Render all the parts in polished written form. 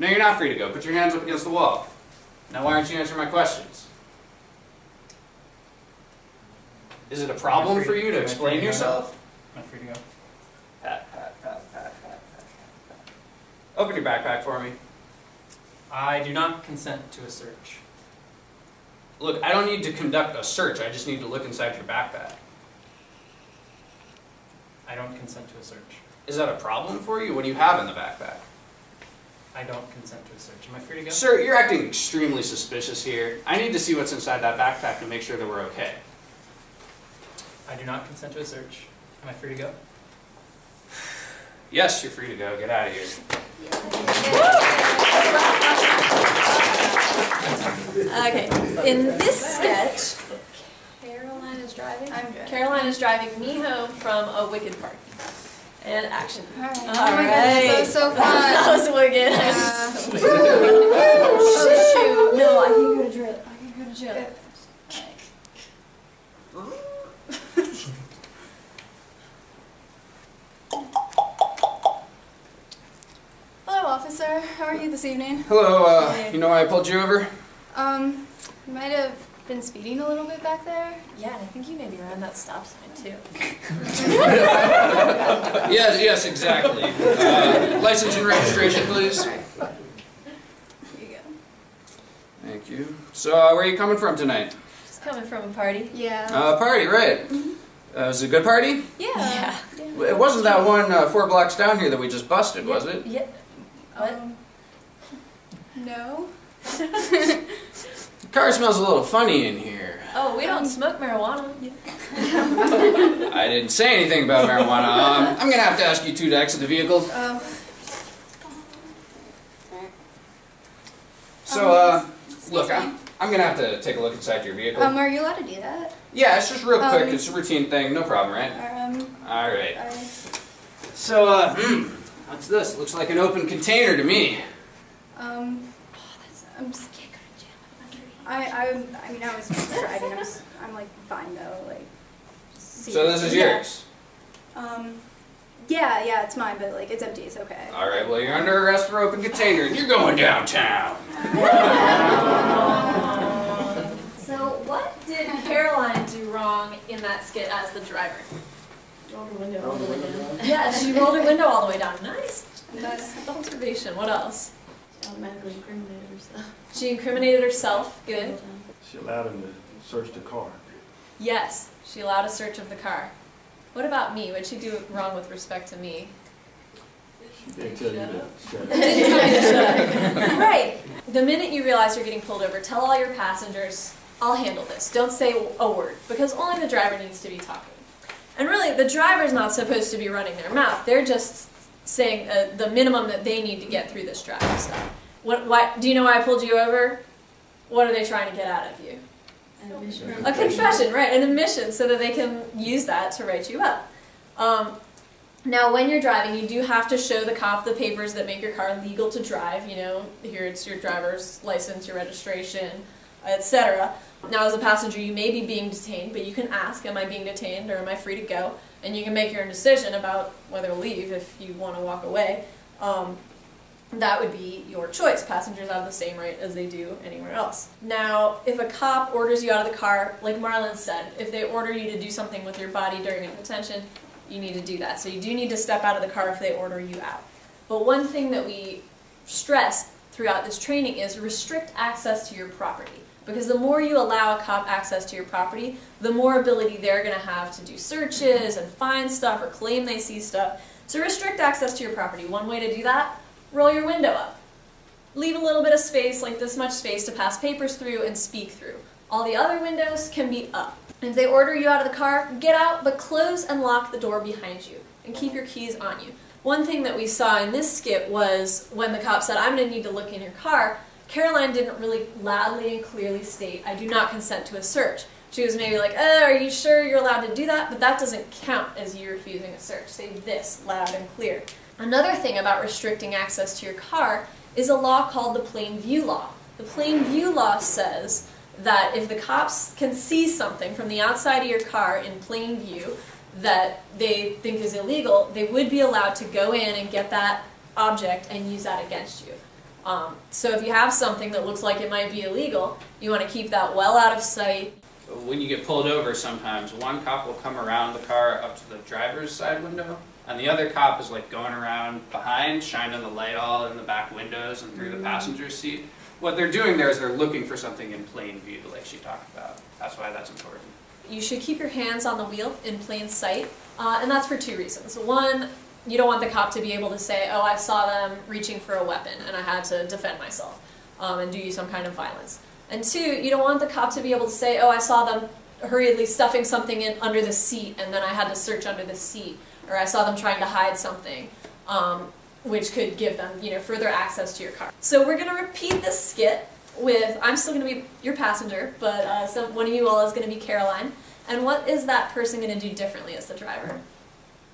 No, you're not free to go. Put your hands up against the wall. Now, why aren't you answering my questions? Is it a problem for you to explain yourself? Am I free to go? Pat, pat, pat, pat, pat, pat, pat, pat. Open your backpack for me. I do not consent to a search. Look, I don't need to conduct a search. I just need to look inside your backpack. I don't consent to a search. Is that a problem for you? What do you have in the backpack? I don't consent to a search. Am I free to go? Sir, you're acting extremely suspicious here. I need to see what's inside that backpack to make sure that we're okay. I do not consent to a search. Am I free to go? Yes, you're free to go. Get out of here. Okay, in this sketch, Caroline is driving. I'm good. Caroline is driving me home from a Wicked party. And action. Alright. All Oh my right. goodness, that was so fun. That was wicked. Oh shoot. No, I can go to jail. I can go to jail. Hello, officer. How are you this evening? Hello, you know why I pulled you over? You might have been speeding a little bit back there. Yeah, and I think you may be around that stop sign too. Yes, exactly. License and registration, please. Alright. Here you go. Thank you. So, where are you coming from tonight? Just coming from a party. Yeah. Party, right. Was it a good party? Yeah. It wasn't that one 4 blocks down here that we just busted, was it? Yeah. What? No. The car smells a little funny in here. Oh, we don't smoke marijuana. I didn't say anything about marijuana. I'm gonna have to ask you two to exit the vehicle. So, look, I'm gonna have to take a look inside your vehicle. Are you allowed to do that? Yeah, it's just real quick. It's a routine thing. No problem, right? Alright. So, what's this? Looks like an open container to me. I'm just can't go to jail. I mean, I was just driving. I'm like fine though. Like. So this is yours? Yeah, it's mine, but like it's empty. It's okay. Alright, well you're under arrest for open container and you're going downtown. So what did Caroline do wrong in that skit as the driver? Rolled her window all the way down. Yeah, she rolled her window all the way down. Nice. Nice. Observation. What else? She automatically incriminated herself. She incriminated herself. Good. She allowed him to search the car. Yes, she allowed a search of the car. What about me? What'd she do wrong with respect to me? She didn't tell you to shut up. Didn't tell me to shut up. Right. The minute you realize you're getting pulled over, tell all your passengers, I'll handle this. Don't say a word, because only the driver needs to be talking. And really, the driver's not supposed to be running their mouth. They're just saying the minimum that they need to get through this driving stuff. Do you know why I pulled you over? What are they trying to get out of you? An admission. A confession, right, an admission, so that they can use that to write you up. Now, when you're driving, you do have to show the cop the papers that make your car legal to drive. You know, here it's your driver's license, your registration, etc. Now, as a passenger, you may be being detained, but you can ask, am I being detained or am I free to go? And you can make your own decision about whether to leave if you want to walk away. That would be your choice. Passengers have the same right as they do anywhere else. Now, if a cop orders you out of the car, like Marlon said, if they order you to do something with your body during a detention, you need to do that. So you do need to step out of the car if they order you out. But one thing that we stress throughout this training is restrict access to your property. Because the more you allow a cop access to your property, the more ability they're going to have to do searches and find stuff or claim they see stuff. So restrict access to your property. One way to do that, roll your window up. Leave a little bit of space, like this much space, to pass papers through and speak through. All the other windows can be up. If they order you out of the car, get out, but close and lock the door behind you, and keep your keys on you. One thing that we saw in this skit was when the cop said, I'm going to need to look in your car, Caroline didn't really loudly and clearly state, I do not consent to a search. She was maybe like, are you sure you're allowed to do that? But that doesn't count as you refusing a search. Say this loud and clear. Another thing about restricting access to your car is a law called the Plain View Law. The Plain View Law says that if the cops can see something from the outside of your car in plain view that they think is illegal, they would be allowed to go in and get that object and use that against you. So if you have something that looks like it might be illegal, you want to keep that well out of sight. When you get pulled over sometimes, one cop will come around the car up to the driver's side window, and the other cop is like going around behind, shining the light all in the back windows and through the passenger's seat. What they're doing there is they're looking for something in plain view, like she talked about. That's why that's important. You should keep your hands on the wheel in plain sight, and that's for 2 reasons. One, you don't want the cop to be able to say, oh, I saw them reaching for a weapon and I had to defend myself and do you some kind of violence. And 2, you don't want the cop to be able to say, oh, I saw them hurriedly stuffing something in under the seat and then I had to search under the seat, or I saw them trying to hide something, which could give them, further access to your car. So we're going to repeat this skit with, I'm still going to be your passenger, but one of you all is going to be Caroline. And what is that person going to do differently as the driver?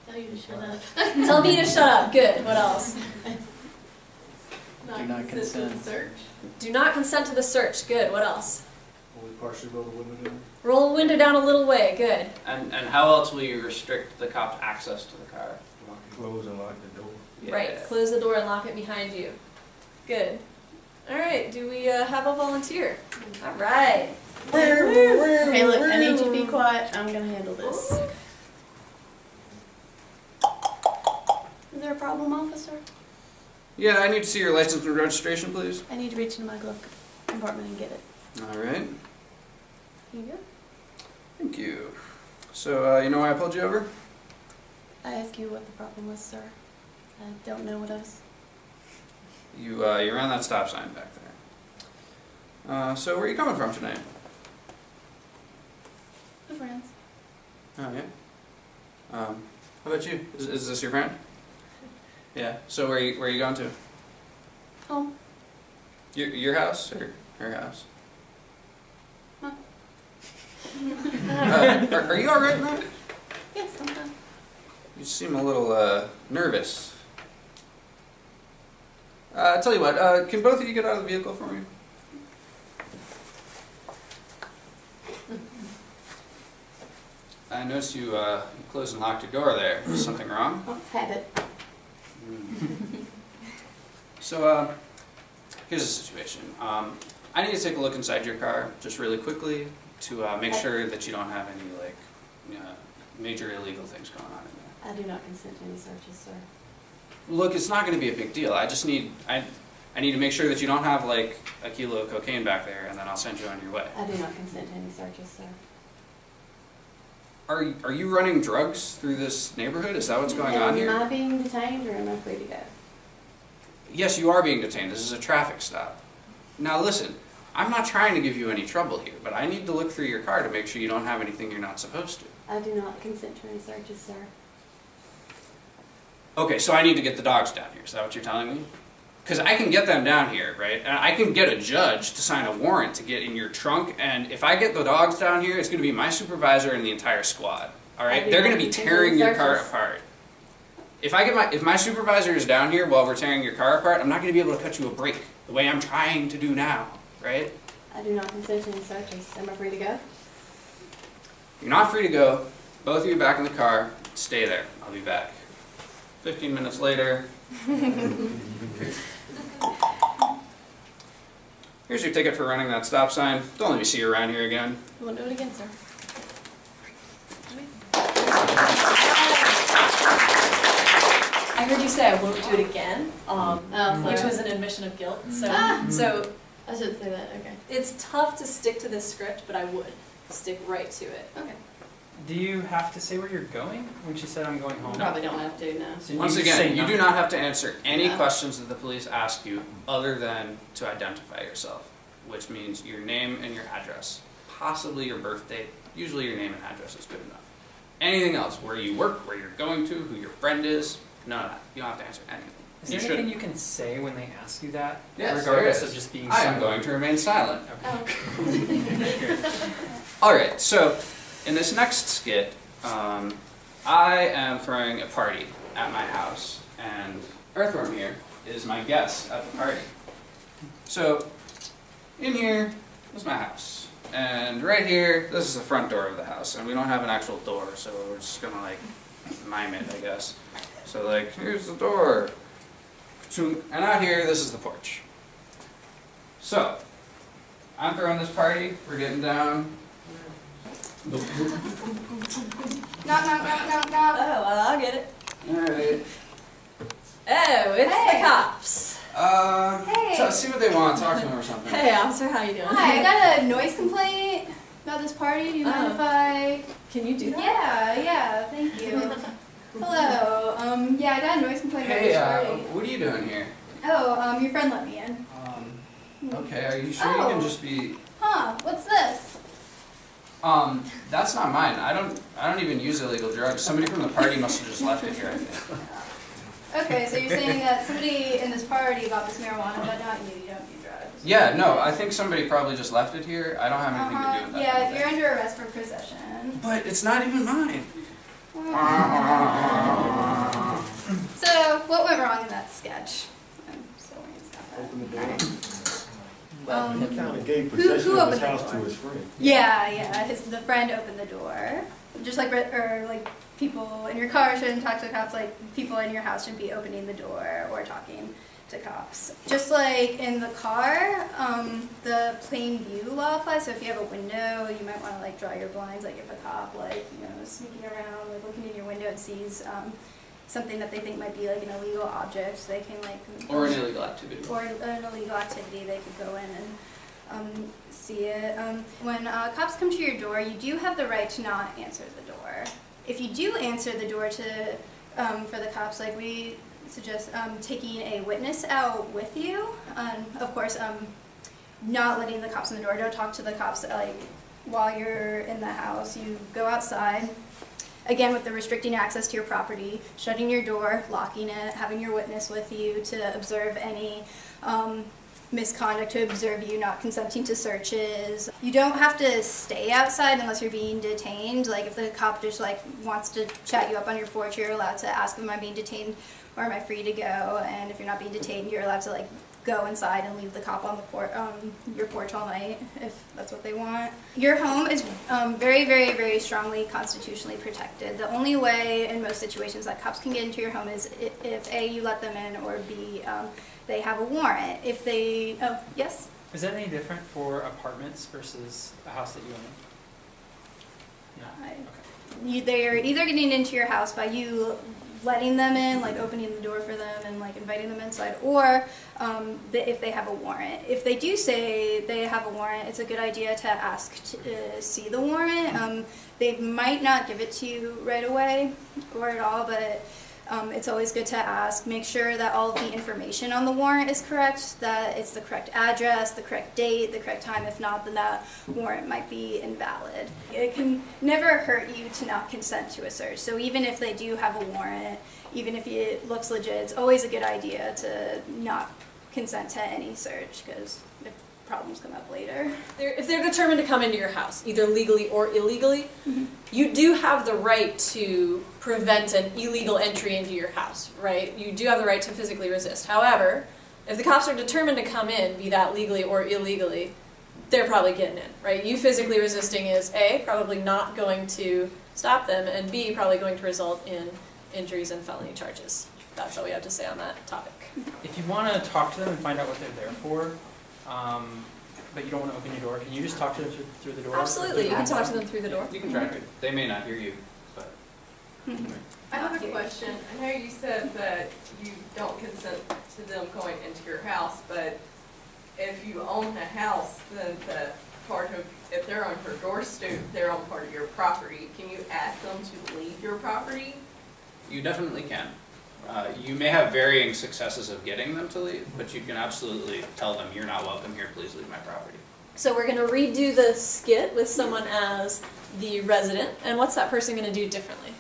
Tell you to shut up. Tell me to shut up. Good. What else? Do not consent. To the search. Do not consent to the search. Good. What else? Only partially roll the window down. Roll the window down a little way. Good. And how else will you restrict the cop's access to the car? Lock it, close and lock the door. Yeah. Right. Close the door and lock it behind you. Good. All right. Do we have a volunteer? All right. Hey, look, I need you to be quiet. I'm going to handle this. Is there a problem, officer? Yeah, I need to see your license and registration, please. I need to reach into my glove compartment and get it. All right. Here you go. Thank you. So, you know why I pulled you over? I asked you what the problem was, sir. I don't know what else. You ran that stop sign back there. So where are you coming from tonight? My friends. Oh, yeah. How about you? Is this your friend? Yeah. So where are you going to? Home. Your house or her house? Huh. Are you all right now? Yes, I'm fine. You seem a little nervous. Tell you what, can both of you get out of the vehicle for me? I noticed you closed and locked your door there. Is something wrong? Oh, habit. So, here's the situation. I need to take a look inside your car, just really quickly, to make sure that you don't have any, major illegal things going on in there. I do not consent to any searches, sir. Look, it's not going to be a big deal. I just need, I need to make sure that you don't have, like, a kilo of cocaine back there, and then I'll send you on your way. I do not consent to any searches, sir. Are you running drugs through this neighborhood? Is that what's going on here? Am I being detained or am I free to go? Yes, you are being detained. This is a traffic stop. Now listen, I'm not trying to give you any trouble here, but I need to look through your car to make sure you don't have anything you're not supposed to. I do not consent to any searches, sir. Okay, so I need to get the dogs down here. Is that what you're telling me? Because I can get them down here, right? And I can get a judge to sign a warrant to get in your trunk, and if I get the dogs down here, it's going to be my supervisor and the entire squad. All right? They're going to be tearing your car apart. If my supervisor is down here while we're tearing your car apart, I'm not going to be able to cut you a break the way I'm trying to do now, right? I do not consent to any searches. Am I free to go? You're not free to go. Both of you back in the car. Stay there. I'll be back. 15 minutes later. Here's your ticket for running that stop sign. Don't let me see you around here again. You want to do it again, sir? I heard you say I won't do it again, which sorry. was an admission of guilt. So, Ah! I should say that, okay. it's tough to stick to this script, but I would stick right to it. Okay. Do you have to say where you're going when she said I'm going home? Probably don't have to, no. So you Once just again, say you do nothing. not have to answer any No. questions that the police ask you other than to identify yourself, which means your name and your address, possibly your birth date. Usually your name and address is good enough. Anything else, where you work, where you're going to, who your friend is, none of that. You don't have to answer anything. Is there anything you can say when they ask you that? Yes, regardless there of is. just being I silent? am going to remain silent. Okay. Alright, so in this next skit, I am throwing a party at my house, and Earthworm here is my guest at the party. So, in here is my house, and right here, this is the front door of the house, and we don't have an actual door, so we're just gonna like mime it, I guess. So like, here's the door, and out here, this is the porch. So, I'm throwing this party. We're getting down. Knock, knock, knock, knock, knock. Oh, well, I'll get it. Alright. Oh, it's Hey. the cops. Hey. So see what they want. Talk to them or something. Hey, officer, how you doing? Hi, I got a noise complaint about this party. Do you mind if I... Can you do that? Yeah, thank you. Hello. Yeah, I got a noise complaint about Hey, this party. what are you doing here? Oh, your friend let me in. Okay, are you sure you can just be... Huh, what's this? That's not mine. I don't even use illegal drugs. Somebody from the party must have just left it here, I think. Okay, so you're saying that somebody in this party bought this marijuana, but not you. You don't do drugs. Yeah, no, I think somebody probably just left it here. I don't have anything to do with that. Yeah, kind of you're thing. under arrest for possession. But it's not even mine. So, what went wrong in that sketch? I'm still waiting to stop that. Open the door. Um, He kind of gave Who possession of opened his the house door? to his friend. Yeah, the friend opened the door. Just like, like people in your car shouldn't talk to cops, like people in your house shouldn't be opening the door or talking to cops. Just like in the car, the plain view law applies. So if you have a window, you might want to like draw your blinds. Like if a cop is sneaking around, like looking in your window and sees something that they think might be like an illegal object, so they can like Or an illegal activity. or an illegal activity, they could go in and see it. When cops come to your door, you do have the right to not answer the door. If you do answer the door for the cops, like we suggest taking a witness out with you. Of course, not letting the cops in the door. Don't talk to the cops like while you're in the house. You go outside. Again, with the restricting access to your property, shutting your door, locking it, having your witness with you to observe any misconduct, to observe you not consenting to searches. You don't have to stay outside unless you're being detained. Like if the cop just like wants to chat you up on your porch, you're allowed to ask, am I being detained or am I free to go? And if you're not being detained, you're allowed to like go inside and leave the cop on the your porch all night if that's what they want. Your home is very, very, very strongly constitutionally protected. The only way in most situations that cops can get into your home is if A, you let them in, or B, they have a warrant. If they, oh, yes? Is that any different for apartments versus a house that you own? No. They're either getting into your house by you letting them in, like opening the door for them and like inviting them inside, or if they have a warrant. If they do say they have a warrant, it's a good idea to ask to see the warrant. They might not give it to you right away or at all, but it's always good to ask. Make sure that all of the information on the warrant is correct, that it's the correct address, the correct date, the correct time. If not, then that warrant might be invalid. It can never hurt you to not consent to a search. So even if they do have a warrant, even if it looks legit, it's always a good idea to not consent to any search, because if problems come up later. If they're determined to come into your house, either legally or illegally, you do have the right to prevent an illegal entry into your house, right? You do have the right to physically resist. However, if the cops are determined to come in, be that legally or illegally, they're probably getting in, right? You physically resisting is A, probably not going to stop them, and B, probably going to result in injuries and felony charges. That's all we have to say on that topic. If you want to talk to them and find out what they're there for, but you don't want to open your door, can you just talk to them through the door? Absolutely, you can talk to them through the door. You can try to. They may not hear you, but... I have a question. I know you said that you don't consent to them going into your house, but if you own a house, then if they're on your doorstep, they're on part of your property. Can you ask them to leave your property? You definitely can. You may have varying successes of getting them to leave, but you can absolutely tell them, you're not welcome here, please leave my property. So we're going to redo the skit with someone as the resident, and what's that person going to do differently?